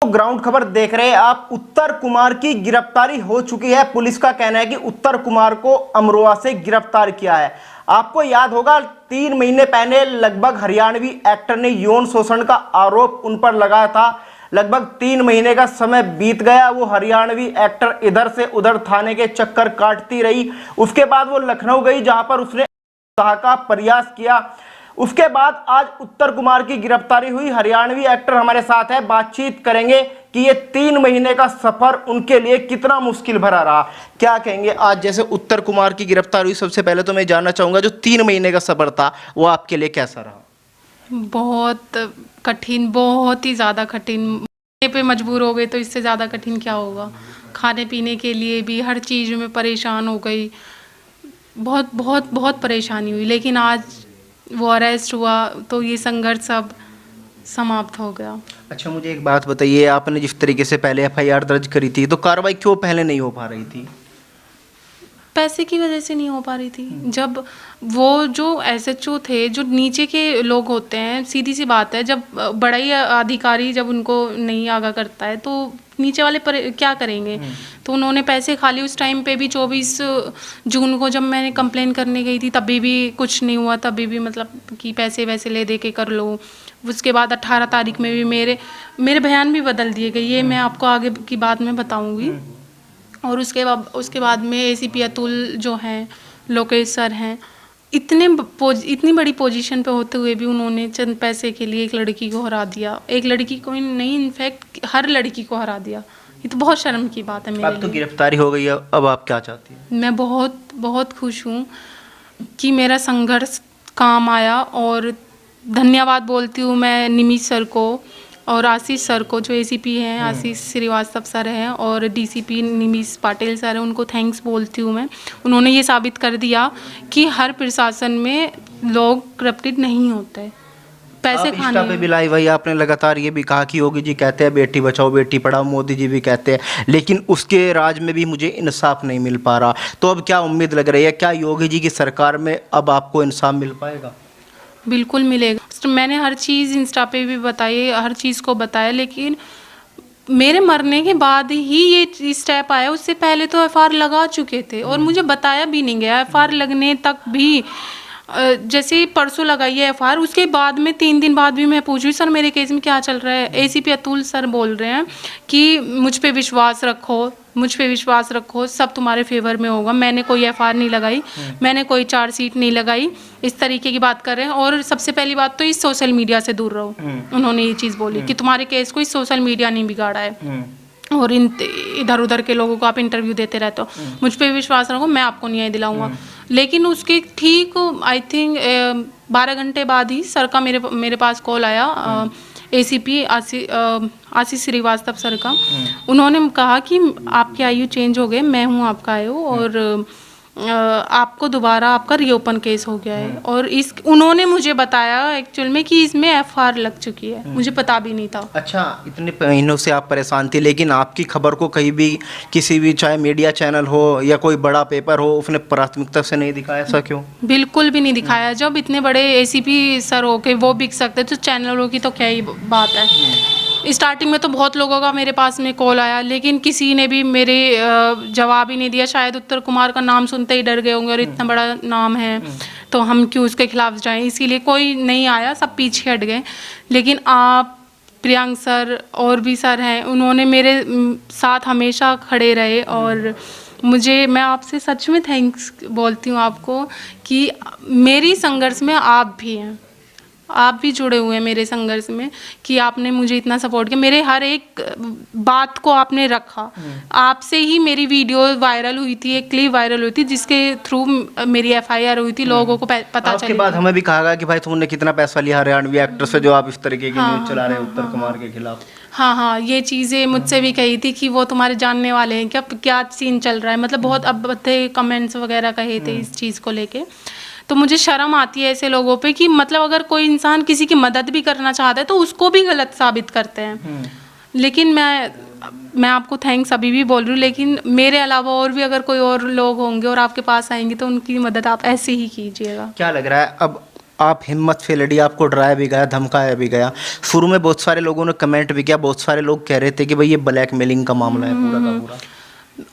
Ground खबर देख रहे हैं आप। उत्तर कुमार की गिरफ्तारी हो चुकी है। पुलिस का कहना है कि उत्तर कुमार को अमरोहा से गिरफ्तार किया है। आपको याद होगा 3 महीने पहले लगभग हरियाणवी एक्टर ने यौन शोषण का आरोप उन पर लगाया था। लगभग 3 महीने का समय बीत गया। वो हरियाणवी एक्टर इधर से उधर थाने के चक्कर काटती रही। उसके बाद वो लखनऊ गई, जहां पर उसने का प्रयास किया। उसके बाद आज उत्तर कुमार की गिरफ्तारी हुई। हरियाणवी एक्टर हमारे साथ है, बातचीत करेंगे कि ये 3 महीने का सफर उनके लिए कितना मुश्किल भरा रहा। क्या कहेंगे आज जैसे उत्तर कुमार की गिरफ्तारी हुई, सबसे पहले तो मैं जानना चाहूंगा जो 3 महीने का सफर था वो आपके लिए कैसा रहा? बहुत कठिन, बहुत ही ज़्यादा कठिन। मरने पे मजबूर हो गए तो इससे ज़्यादा कठिन क्या होगा। खाने पीने के लिए भी हर चीज़ में परेशान हो गई। बहुत बहुत बहुत परेशानी हुई, लेकिन आज वो अरेस्ट हुआ तो ये संघर्ष सब समाप्त हो गया। अच्छा, मुझे एक बात बताइए, आपने जिस तरीके से पहले एफआईआर दर्ज करी थी तो कार्रवाई क्यों पहले नहीं हो पा रही थी? पैसे की वजह से नहीं हो पा रही थी। जब वो जो एसएचओ थे, जो नीचे के लोग होते हैं, सीधी सी बात है, जब बड़ा ही अधिकारी जब उनको नहीं आगाह करता है तो नीचे वाले पर क्या करेंगे। तो उन्होंने पैसे खा लिए। उस टाइम पे भी 24 जून को जब मैंने कंप्लेन करने गई थी तभी भी कुछ नहीं हुआ। तभी भी मतलब कि पैसे वैसे ले दे के कर लो। उसके बाद 18 तारीख में भी मेरे बयान भी बदल दिए गए। ये मैं आपको आगे की बात में बताऊँगी। और उसके बाद में एसीपी अतुल जो हैं, लोकेश सर हैं, इतनी बड़ी पोजीशन पे होते हुए भी उन्होंने चंद पैसे के लिए एक लड़की को हरा दिया। एक लड़की को नहीं, इनफैक्ट हर लड़की को हरा दिया। ये तो बहुत शर्म की बात है मेरे लिए। अब तो गिरफ्तारी हो गई है, अब आप क्या चाहती हैं? मैं बहुत बहुत खुश हूँ कि मेरा संघर्ष काम आया। और धन्यवाद बोलती हूँ मैं निमिष सर को और आशीष सर को, जो एसीपी हैं, आशीष श्रीवास्तव सर हैं, और डीसीपी निमिष पाटिल सर हैं। उनको थैंक्स बोलती हूँ मैं। उन्होंने ये साबित कर दिया कि हर प्रशासन में लोग करप्टेड नहीं होते। पैसे खाने पे भी लाई वही आपने लगातार ये भी कहा कि योगी जी कहते हैं बेटी बचाओ बेटी पढ़ाओ, मोदी जी भी कहते हैं, लेकिन उसके राज में भी मुझे इंसाफ नहीं मिल पा रहा। तो अब क्या उम्मीद लग रही है, क्या योगी जी की सरकार में अब आपको इंसाफ मिल पाएगा? बिल्कुल मिलेगा। तो मैंने हर चीज़ इंस्टा पे भी बताई, हर चीज़ को बताया, लेकिन मेरे मरने के बाद ही ये स्टेप आया। उससे पहले तो एफआईआर लगा चुके थे और मुझे बताया भी नहीं गया। एफआईआर लगने तक भी जैसे परसों लगाई है एफआईआर, उसके बाद में 3 दिन बाद भी मैं पूछी सर मेरे केस में क्या चल रहा है। एसीपी अतुल सर बोल रहे हैं कि मुझ पे विश्वास रखो, सब तुम्हारे फेवर में होगा। मैंने कोई एफआईआर नहीं लगाई, मैंने कोई चार्जशीट नहीं लगाई, इस तरीके की बात कर रहे हैं। और सबसे पहली बात तो इस सोशल मीडिया से दूर रहो। उन्होंने ये चीज़ बोली कि तुम्हारे केस को इस सोशल मीडिया ने बिगाड़ा है और इधर उधर के लोगों को आप इंटरव्यू देते रहते हो। मुझ पर विश्वास रखो, मैं आपको न्याय दिलाऊंगा। लेकिन उसके ठीक आई थिंक 12 घंटे बाद ही सर का मेरे पास कॉल आया, एसीपी आशीष श्रीवास्तव सर का। उन्होंने कहा कि आपके आयु चेंज हो गए, मैं हूँ आपका आयु, और आपको दोबारा आपका रीओपन केस हो गया है। और उन्होंने मुझे बताया एक्चुअल में कि इसमें एफआईआर लग चुकी है। मुझे पता भी नहीं था। अच्छा, इतने महीनों से आप परेशान थी, लेकिन आपकी खबर को कहीं भी किसी भी चाहे मीडिया चैनल हो या कोई बड़ा पेपर हो उसने प्राथमिकता से नहीं दिखाया, ऐसा क्यों? बिल्कुल भी नहीं दिखाया। जब इतने बड़े एसीपी सर हो के वो बिक सकते तो चैनलों की तो क्या ही बात है। स्टार्टिंग में तो बहुत लोगों का मेरे पास में कॉल आया, लेकिन किसी ने भी मेरे जवाब ही नहीं दिया। शायद उत्तर कुमार का नाम सुनते ही डर गए होंगे और इतना बड़ा नाम है तो हम क्यों उसके खिलाफ जाएं, इसीलिए कोई नहीं आया, सब पीछे हट गए। लेकिन आप, प्रियांक सर और भी सर हैं, उन्होंने मेरे साथ हमेशा खड़े रहे। और मैं आपसे सच में थैंक्स बोलती हूँ आपको कि मेरी संघर्ष में आप भी हैं, आप भी जुड़े हुए हैं मेरे संघर्ष में, कि आपने मुझे इतना सपोर्ट किया। मेरे हर एक बात को आपने रखा। आपसे ही मेरी वीडियो वायरल हुई थी, एक क्लिप वायरल हुई थी जिसके थ्रू मेरी एफआईआर हुई थी, लोगों को पता चला। उसके बाद हमें भी कहा गया कि भाई तुमने कितना पैसा लिया हरियाणवी एक्टर से जो आप इस तरीके की न्यूज़ चला रहे हो उत्तर कुमार के खिलाफ। हाँ, ये चीज़ें मुझसे भी कही थी कि वो तुम्हारे जानने वाले हैं क्या सीन चल रहा है। मतलब बहुत अब थे कमेंट्स वगैरह कहे थे इस चीज़ को लेके। तो मुझे शर्म आती है ऐसे लोगों पे कि मतलब अगर कोई इंसान किसी की मदद भी करना चाहता है तो उसको भी गलत साबित करते हैं। लेकिन मैं आपको थैंक्स अभी भी बोल रही हूँ, लेकिन मेरे अलावा और भी अगर कोई और लोग होंगे और आपके पास आएंगे तो उनकी मदद आप ऐसे ही कीजिएगा। क्या लग रहा है अब आप हिम्मत से लड़ी, आपको डराया भी गया, धमकाया भी गया। शुरू में बहुत सारे लोगों ने कमेंट भी किया, बहुत सारे लोग कह रहे थे कि भाई ये ब्लैकमेलिंग का मामला है पूरा का पूरा।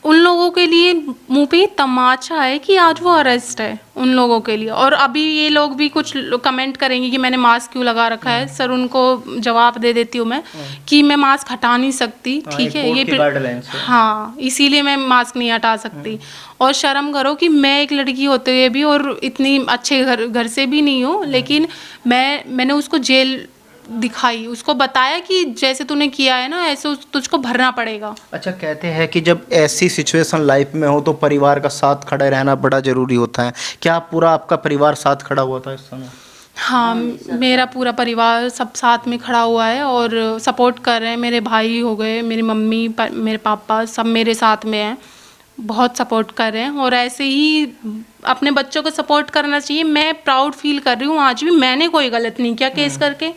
उन लोगों के लिए मुंह पे तमाचा है कि आज वो अरेस्ट है, उन लोगों के लिए। और अभी ये लोग भी कुछ कमेंट करेंगे कि मैंने मास्क क्यों लगा रखा है। सर उनको जवाब दे देती हूँ मैं कि मैं मास्क हटा नहीं सकती, ठीक है, ये हाँ, इसीलिए मैं मास्क नहीं हटा सकती। और शर्म करो कि मैं एक लड़की होते हुए भी, और इतनी अच्छे घर से भी नहीं हूँ, लेकिन मैंने उसको जेल दिखाई, उसको बताया कि जैसे तूने किया है ना, ऐसे तुझको भरना पड़ेगा। अच्छा, कहते हैं कि जब ऐसी सिचुएशन लाइफ में हो तो परिवार का साथ खड़े रहना बड़ा ज़रूरी होता है। क्या पूरा आपका परिवार साथ खड़ा हुआ था इस समय? हाँ, मेरा पूरा परिवार सब साथ में खड़ा हुआ है और सपोर्ट कर रहे हैं। मेरे भाई हो गए, मेरी मम्मी, मेरे पापा, सब मेरे साथ में हैं, बहुत सपोर्ट कर रहे हैं। और ऐसे ही अपने बच्चों को सपोर्ट करना चाहिए। मैं प्राउड फील कर रही हूँ आज भी, मैंने कोई गलत नहीं किया केस करके।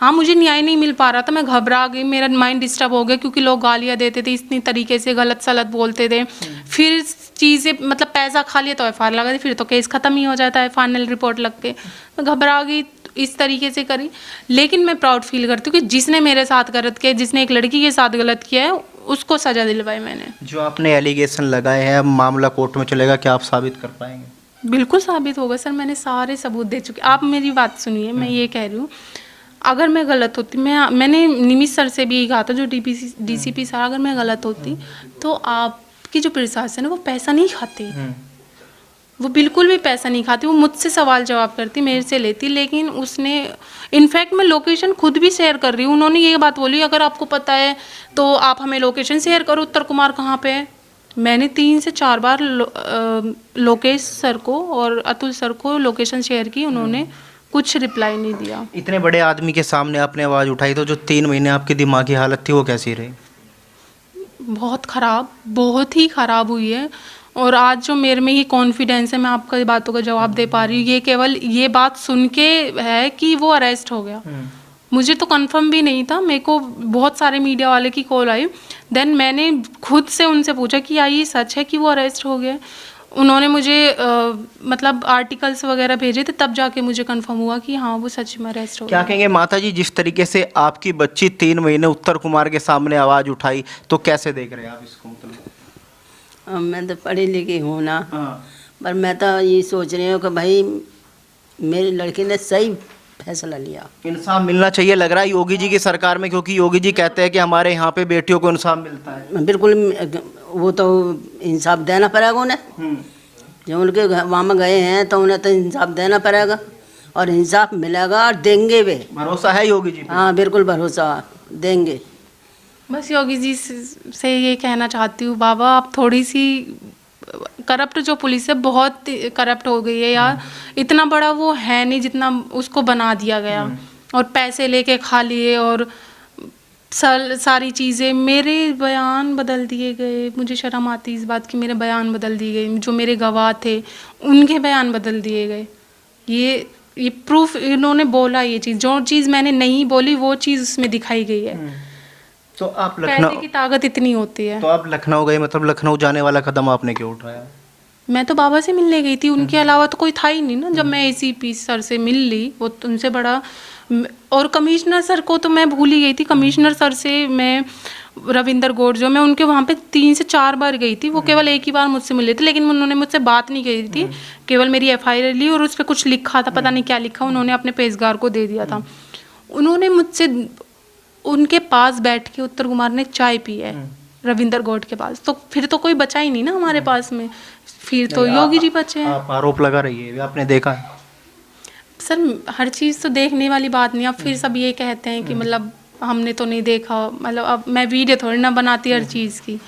हाँ, मुझे न्याय नहीं मिल पा रहा था, मैं घबरा गई, मेरा माइंड डिस्टर्ब हो गया, क्योंकि लोग गालियाँ देते थे, इतनी तरीके से गलत सलत बोलते थे। फिर चीज़ें मतलब पैसा खा लिया तो एफआईआर लगा दी, फिर तो केस ख़त्म ही हो जाता है फाइनल रिपोर्ट लग के। मैं घबरा गई, इस तरीके से करी। लेकिन मैं प्राउड फील करती हूँ कि जिसने मेरे साथ गलत किया, जिसने एक लड़की के साथ गलत किया है, उसको सज़ा दिलवाई मैंने। जो आपने एलिगेशन लगाए हैं, मामला कोर्ट में चलेगा, क्या आप साबित कर पाएंगे? बिल्कुल साबित होगा सर, मैंने सारे सबूत दे चुके। आप मेरी बात सुनिए, मैं ये कह रही हूँ, अगर मैं गलत होती, मैंने निमित सर से भी कहा था, जो डीसीपी सर, अगर मैं गलत होती तो आपकी जो प्रशासन है वो पैसा नहीं खाती, वो बिल्कुल भी पैसा नहीं खाती। वो मुझसे सवाल जवाब करती, मेरे से लेती। लेकिन उसने, इनफैक्ट मैं लोकेशन खुद भी शेयर कर रही हूँ, उन्होंने ये बात बोली, अगर आपको पता है तो आप हमें लोकेशन शेयर करो, उत्तर कुमार कहाँ पे है। मैंने 3 से 4 बार लोकेश सर को और अतुल सर को लोकेशन शेयर की, उन्होंने कुछ रिप्लाई नहीं दिया। इतने बड़े आदमी के सामने आपने आवाज़ उठाई, तो जो 3 महीने आपकी दिमागी हालत थी वो कैसी रही? बहुत ख़राब, बहुत ही ख़राब हुई है। और आज जो मेरे में ही कॉन्फिडेंस है, मैं आपकी बातों का जवाब दे पा रही हूँ, ये केवल ये बात सुन के है कि वो अरेस्ट हो गया। मुझे तो कंफर्म भी नहीं था, मेरे को बहुत सारे मीडिया वाले की कॉल आई। देन मैंने खुद से उनसे पूछा कि क्या ये सच है कि वो अरेस्ट हो गया। उन्होंने मुझे मतलब आर्टिकल्स वगैरह भेजे थे, तब जाके मुझे कंफर्म हुआ कि हाँ वो सच में अरेस्ट हो गया। क्या कहेंगे माता जी, जिस तरीके से आपकी बच्ची 3 महीने उत्तर कुमार के सामने आवाज़ उठाई, तो कैसे देख रहे हैं आप इसको? मतलब मैं तो पढ़ी लिखी हूँ ना, हाँ, पर मैं तो ये सोच रही हूँ कि भाई मेरी लड़की ने सही फैसला लिया। इंसाफ मिलना चाहिए लग रहा है योगी जी की सरकार में, क्योंकि योगी जी कहते हैं कि हमारे यहाँ पे बेटियों को इंसाफ मिलता है। बिल्कुल, वो तो इंसाफ देना पड़ेगा उन्हें, जो उनके वहाँ में गए हैं तो उन्हें तो इंसाफ देना पड़ेगा, और इंसाफ मिलेगा और देंगे भी। भरोसा है योगी जी पे? हाँ बिल्कुल भरोसा, देंगे। बस योगी जी से ये कहना चाहती हूँ, बाबा आप थोड़ी सी, करप्ट जो पुलिस है बहुत करप्ट हो गई है यार। इतना बड़ा वो है नहीं जितना उसको बना दिया गया, और पैसे लेके खा लिए, और सारी चीज़ें, मेरे बयान बदल दिए गए। मुझे शर्म आती इस बात की, मेरे बयान बदल दिए गए, जो मेरे गवाह थे उनके बयान बदल दिए गए। ये प्रूफ, इन्होंने बोला ये चीज़, जो चीज़ मैंने नहीं बोली वो चीज़ उसमें दिखाई गई है। तो आप पैसे की ताकत इतनी होती है। तो आप लखनऊ गए, मतलब लखनऊ जाने वाला कदम आपने क्यों उठाया? मैं तो बाबा से मिलने गई थी, उनके अलावा तो कोई था ही नहीं ना। जब मैं एसीपी सर से मिल ली, वो तो उनसे बड़ा, और कमिश्नर सर को तो मैं भूल ही गई थी। कमिश्नर सर से मैं, रविंदर गौड़ जो, मैं उनके वहाँ पे 3 से 4 बार गई थी। वो केवल एक ही बार मुझसे मिले थे, लेकिन उन्होंने मुझसे बात नहीं करी थी, केवल मेरी एफआईआर ली और उस पर कुछ लिखा था, पता नहीं क्या लिखा, उन्होंने अपने पेशगार को दे दिया था। उन्होंने मुझसे, उनके पास बैठ के उत्तर कुमार ने चाय पी है, रविंदर गौड़ के पास। तो फिर तो कोई बचा ही नहीं ना हमारे पास में, फिर तो योगी जी बचे हैं। आप आरोप लगा रही है, आपने देखा है? सर हर चीज़ तो देखने वाली बात नहीं। अब फिर सब ये कहते हैं कि मतलब हमने तो नहीं देखा, मतलब अब मैं वीडियो थोड़ी ना बनाती हर चीज़ की।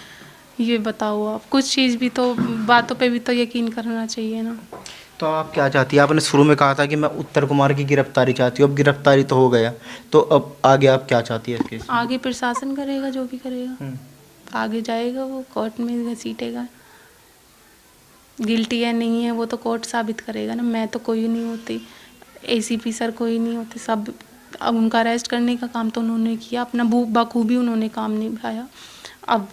ये बताओ आप, कुछ चीज़ भी तो, बातों पे भी तो यकीन करना चाहिए ना। तो आप क्या चाहती है? आपने शुरू में कहा था कि मैं उत्तर कुमार की गिरफ्तारी चाहती हूँ, अब गिरफ्तारी तो हो गया, तो अब आगे आप क्या चाहती है इसके? आगे प्रशासन करेगा जो भी करेगा, आगे जाएगा, वो कोर्ट में घसीटेगा। गिल्टी है नहीं है वो तो कोर्ट साबित करेगा ना। मैं तो कोई नहीं होती, एसीपी सर कोई नहीं होते, सब अब उनका अरेस्ट करने का काम तो उन्होंने किया, अपना बखूबी उन्होंने काम निभाया। अब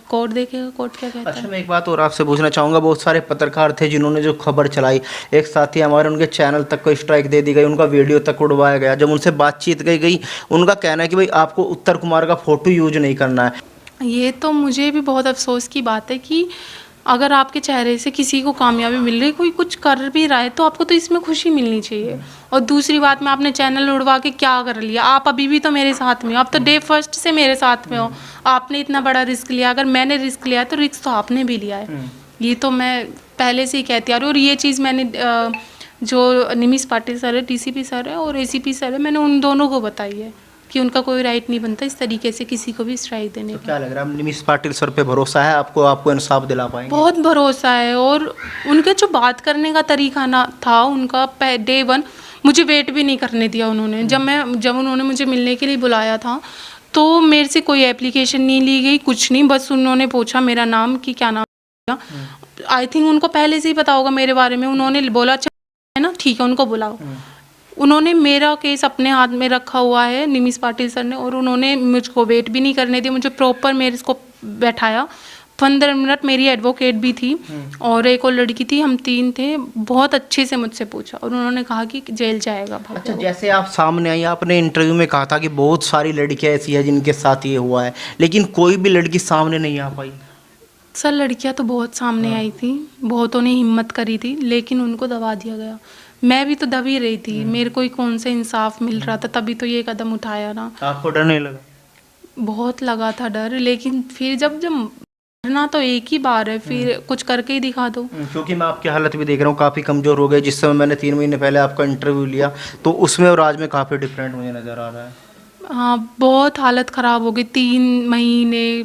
कोर्ट देखेगा, कोर्ट क्या कहता अच्छा, है। मैं एक बात और आपसे पूछना चाहूँगा, बहुत सारे पत्रकार थे जिन्होंने जो खबर चलाई, एक साथी हमारे, उनके चैनल तक को स्ट्राइक दे दी गई, उनका वीडियो तक उड़वाया गया। जब उनसे बातचीत की गई, उनका कहना है कि भाई आपको उत्तर कुमार का फ़ोटो यूज नहीं करना है। ये तो मुझे भी बहुत अफसोस की बात है कि अगर आपके चेहरे से किसी को कामयाबी मिल रही, कोई कुछ कर भी रहा है, तो आपको तो इसमें खुशी मिलनी चाहिए। और दूसरी बात में, आपने चैनल उड़वा के क्या कर लिया? आप अभी भी तो मेरे साथ में हो, आप तो डे फर्स्ट से मेरे साथ में हो। आपने इतना बड़ा रिस्क लिया, अगर मैंने रिस्क लिया है तो रिस्क तो आपने भी लिया है। ये तो मैं पहले से ही कहती आ रही हूँ। और ये चीज़ मैंने जो निमिष पाटिल सर है, डीसीपी सर है और एसीपी सर है, मैंने उन दोनों को बताई है कि उनका कोई राइट नहीं बनता इस तरीके से किसी को भी स्ट्राइक देने तो का। क्या लग रहा है, निमिष पाटिल सर पे भरोसा है आपको, आपको इंसाफ दिला पाएंगे? बहुत भरोसा है। और उनके जो बात करने का तरीका ना था उनका, डे वन मुझे वेट भी नहीं करने दिया उन्होंने। जब उन्होंने मुझे मिलने के लिए बुलाया था तो मेरे से कोई एप्लीकेशन नहीं ली गई, कुछ नहीं, बस उन्होंने पूछा मेरा नाम कि क्या नाम है। आई थिंक उनको पहले से ही पता होगा मेरे बारे में। उन्होंने बोला चल है ना, ठीक है, उनको बुलाओ। उन्होंने मेरा केस अपने हाथ में रखा हुआ है निमिष पाटिल सर ने, और उन्होंने मुझको वेट भी नहीं करने दिया, मुझे प्रॉपर मेरे इसको बैठाया। 15 मिनट मेरी एडवोकेट भी थी और एक और लड़की थी, हम 3 थे। बहुत अच्छे से मुझसे पूछा और उन्होंने कहा कि जेल जाएगा भाई। अच्छा, जैसे आप सामने आई, आपने इंटरव्यू में कहा था कि बहुत सारी लड़कियां ऐसी हैं जिनके साथ ये हुआ है, लेकिन कोई भी लड़की सामने नहीं आ पाई। सर लड़कियां तो बहुत सामने आई थी, बहुतों ने हिम्मत करी थी, लेकिन उनको दबा दिया गया। मैं भी तो दब ही रही थी, मेरे को ही कौन सा इंसाफ मिल रहा था, तभी तो ये कदम उठाया ना। आपको डर नहीं लगा? बहुत लगा था डर, लेकिन फिर जब मरना तो एक ही बार है, फिर कुछ करके ही दिखा दो। क्योंकि मैं आपकी हालत भी देख रहा हूँ, काफ़ी कमज़ोर हो गए। जिस समय मैंने 3 महीने पहले आपका इंटरव्यू लिया तो उसमें और आज में काफ़ी डिफरेंट मुझे नज़र आ रहा है। हाँ, बहुत हालत ख़राब हो गई। 3 महीने,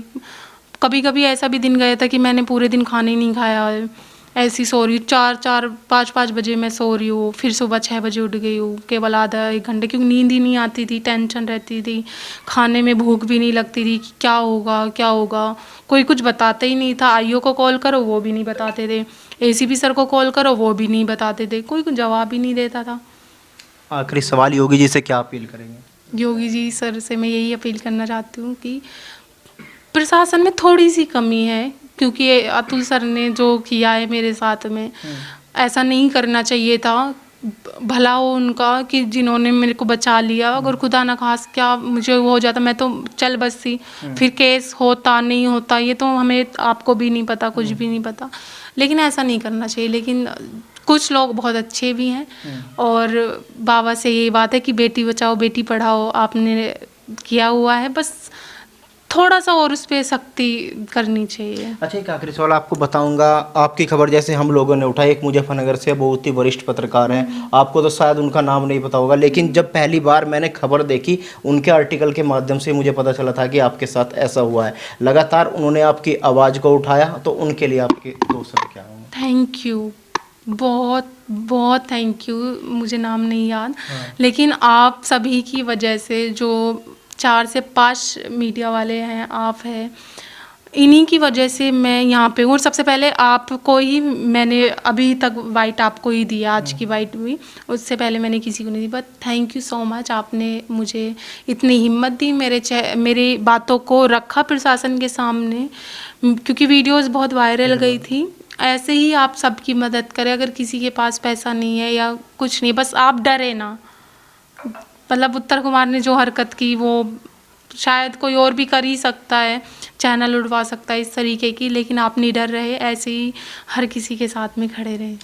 कभी कभी ऐसा भी दिन गया था कि मैंने पूरे दिन खाना ही नहीं खाया है। ऐसी सो रही हूँ, 4-5 बजे मैं सो रही हूँ, फिर सुबह 6 बजे उठ गई हूँ, केवल आधा 1 घंटे, क्योंकि नींद ही नहीं आती थी, टेंशन रहती थी, खाने में भूख भी नहीं लगती थी कि क्या होगा क्या होगा। कोई कुछ बताता ही नहीं था। आईओ को कॉल करो वो भी नहीं बताते थे, एसीपी सर को कॉल करो वो भी नहीं बताते थे, कोई कुछ जवाब ही नहीं देता था। आखिरी सवाल, योगी जी से क्या अपील करेंगे? योगी जी सर से मैं यही अपील करना चाहती हूँ कि प्रशासन में थोड़ी सी कमी है, क्योंकि अतुल सर ने जो किया है मेरे साथ में, ऐसा नहीं करना चाहिए था। भला हो उनका कि जिन्होंने मेरे को बचा लिया, अगर खुदा न खास क्या मुझे वो हो जाता, मैं तो चल बसती, फिर केस होता नहीं होता ये तो हमें आपको भी नहीं पता, कुछ भी नहीं पता। लेकिन ऐसा नहीं करना चाहिए। लेकिन कुछ लोग बहुत अच्छे भी हैं, और बाबा से यही बात है कि बेटी बचाओ बेटी पढ़ाओ आपने किया हुआ है, बस थोड़ा सा और उस पर सख्ती करनी चाहिए। अच्छा, एक आखिरी सवाल आपको बताऊंगा। आपकी खबर जैसे हम लोगों ने उठाई, एक मुजफ्फरनगर से बहुत ही वरिष्ठ पत्रकार हैं, आपको तो शायद उनका नाम नहीं पता होगा, लेकिन जब पहली बार मैंने खबर देखी, उनके आर्टिकल के माध्यम से मुझे पता चला था कि आपके साथ ऐसा हुआ है। लगातार उन्होंने आपकी आवाज़ को उठाया, तो उनके लिए आपके 2 शब्द क्या होंगे? थैंक यू, बहुत बहुत थैंक यू। मुझे नाम नहीं याद, लेकिन आप सभी की वजह से, जो 4 से 5 मीडिया वाले हैं, आप हैं, इन्हीं की वजह से मैं यहाँ पे हूँ। और सबसे पहले आपको ही मैंने अभी तक वाइट आपको ही दिया, आज की वाइट भी, उससे पहले मैंने किसी को नहीं दी। But thank you so much, आपने मुझे इतनी हिम्मत दी, मेरी बातों को रखा प्रशासन के सामने, क्योंकि वीडियोस बहुत वायरल गई थी। ऐसे ही आप सबकी मदद करें, अगर किसी के पास पैसा नहीं है या कुछ नहीं, बस आप डरे ना। मतलब उत्तर कुमार ने जो हरकत की वो शायद कोई और भी कर ही सकता है, चैनल उड़वा सकता है इस तरीके की, लेकिन आप नहीं डर रहे, ऐसे ही हर किसी के साथ में खड़े रहे।